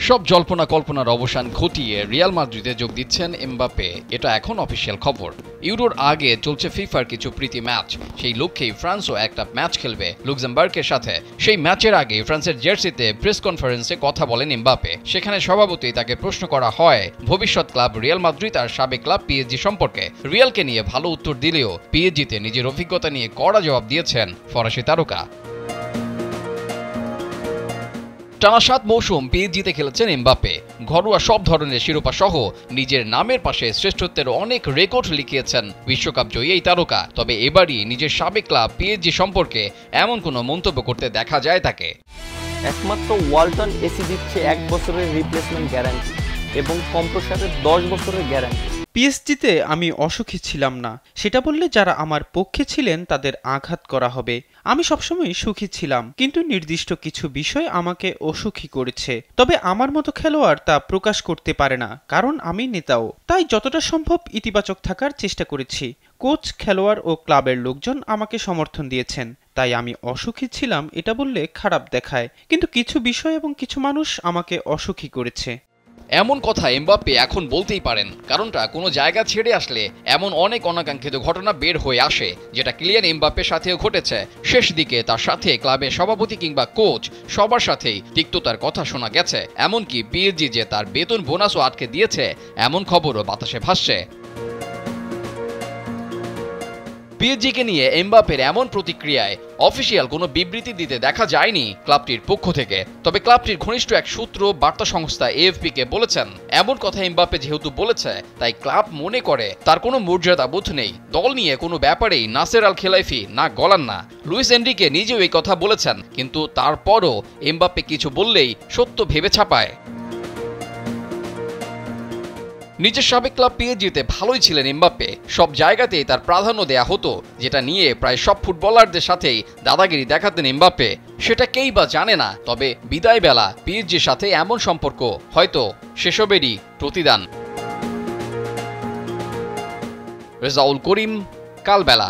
সব জল্পনা কল্পনার অবসান ঘটিয়ে রিয়াল মাদ্রিদে যোগ দিচ্ছেন এমবাপ্পে, এটা এখন অফিসিয়াল খবর। ইউরোর আগে চলছে ফিফার কিছু প্রীতি ম্যাচ, সেই লক্ষ্যেই ফ্রান্সও একটা ম্যাচ খেলবে লুক্সেমবার্গের সাথে। সেই ম্যাচের আগে ফ্রান্সের জার্সিতে প্রেস কনফারেন্সে কথা বলেন এমবাপ্পে। সেখানে স্বভাবতই তাকে প্রশ্ন করা হয় ভবিষ্যৎ ক্লাব রিয়াল মাদ্রিদ আর সাবেক ক্লাব পিএসজি সম্পর্কে। রিয়ালকে নিয়ে ভালো উত্তর দিলেও পিএসজিতে নিজের অভিজ্ঞতা নিয়ে কড়া জবাব দিয়েছেন ফরাসি তারকা। টানা ৭ মৌসুম পিএসজিতে খেলেছেন এমবাপ্পে। ঘরোয়া সব ধরনের শিরোপা সহ নিজের নামের পাশে শ্রেষ্ঠত্বের অনেক রেকর্ড লিখিয়েছেন বিশ্বকাপ জয়ী এই তারকা। তবে এবারই নিজের সাবেক ক্লাব পিএসজি সম্পর্কে এমন কোনো মন্তব্য করতে দেখা যায় তাকে। একমাত্র ওয়ালটন এসি দিচ্ছে ১ বছরের রিপ্লেসমেন্ট গ্যারান্টি এবং কম্প্রেসারের ১০ বছরের গ্যারান্টি। পিএসজিতে আমি অসুখী ছিলাম না, সেটা বললে যারা আমার পক্ষে ছিলেন তাদের আঘাত করা হবে। আমি সবসময় সুখী ছিলাম, কিন্তু নির্দিষ্ট কিছু বিষয় আমাকে অসুখী করেছে। তবে আমার মতো খেলোয়াড় তা প্রকাশ করতে পারে না, কারণ আমি নেতাও। তাই যতটা সম্ভব ইতিবাচক থাকার চেষ্টা করেছি। কোচ, খেলোয়াড় ও ক্লাবের লোকজন আমাকে সমর্থন দিয়েছেন। তাই আমি অসুখী ছিলাম এটা বললে খারাপ দেখায়, কিন্তু কিছু বিষয় এবং কিছু মানুষ আমাকে অসুখী করেছে। এমন কথা এমবাপ্পে এখন বলতেই পারেন, কারণটা কোনো জায়গা ছেড়ে আসলে এমন অনেক অনাকাঙ্ক্ষিত ঘটনা বের হয়ে আসে, যেটা কিলিয়ান এমবাপ্পের সাথেও ঘটেছে। শেষ দিকে তার সাথে ক্লাবের সভাপতি কিংবা কোচ সবার সাথেই তিক্ততার কথা শোনা গেছে। এমনকি পিএসজি যে তার বেতন বোনাসও আটকে দিয়েছে, এমন খবরও বাতাসে ভাসছে। পিএসজিকে নিয়ে এমবাপ্পের এমন প্রতিক্রিয়ায় অফিসিয়াল কোনো বিবৃতি দিতে দেখা যায়নি ক্লাবটির পক্ষ থেকে। তবে ক্লাবটির ঘনিষ্ঠ এক সূত্র বার্তা সংস্থা এএফপিকে বলেছেন, এমন কথা এমবাপ্পে যেহেতু বলেছে, তাই ক্লাব মনে করে তার কোনো মর্যাদাবোধ নেই। দল নিয়ে কোনো ব্যাপারেই নাসের আল খেলাইফি না গলান না। লুইস এনরিকে নিজেও এই কথা বলেছেন, কিন্তু তারপরও এমবাপ্পে কিছু বললেই সত্য ভেবে ছাপায়। নিজের সাবেক ক্লাব পিএসজিতে ভালোই ছিলেন এমবাপ্পে, সব জায়গাতেই তার প্রাধান্য দেয়া হতো, যেটা নিয়ে প্রায় সব ফুটবলারদের সাথেই দাদাগিরি দেখাতেন এমবাপ্পে। সেটা কেই বা জানে না, তবে বিদায় বেলা পিএসজির সাথে এমন সম্পর্ক হয়তো সেসবেরই প্রতিদান। রেজাউল করিম, কালবেলা।